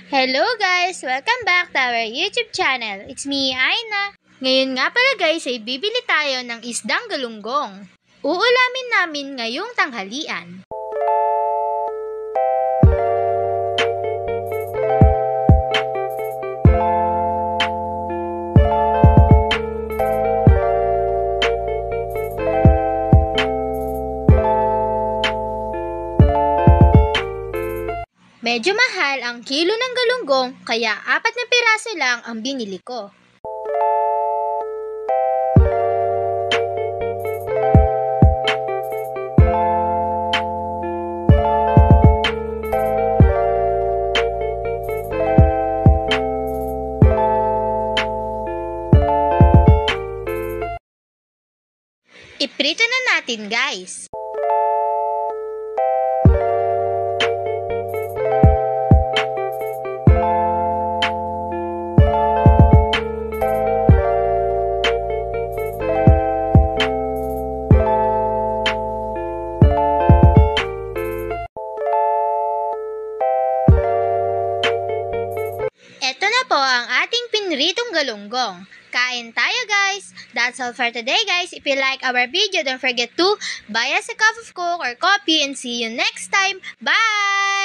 Hello guys! Welcome back to our YouTube channel. It's me, Aina. Ngayon nga pala guys ay bibili tayo ng isdang galunggong. Uulamin namin ngayong tanghalian. Medyo mahal ang kilo ng galunggong kaya 4 na piraso lang ang binili ko. Iprito na natin guys. Ito na po ang ating pinritong galunggong. Kain tayo guys! That's all for today guys. If you like our video, don't forget to buy us a cup of Coke or coffee and see you next time. Bye!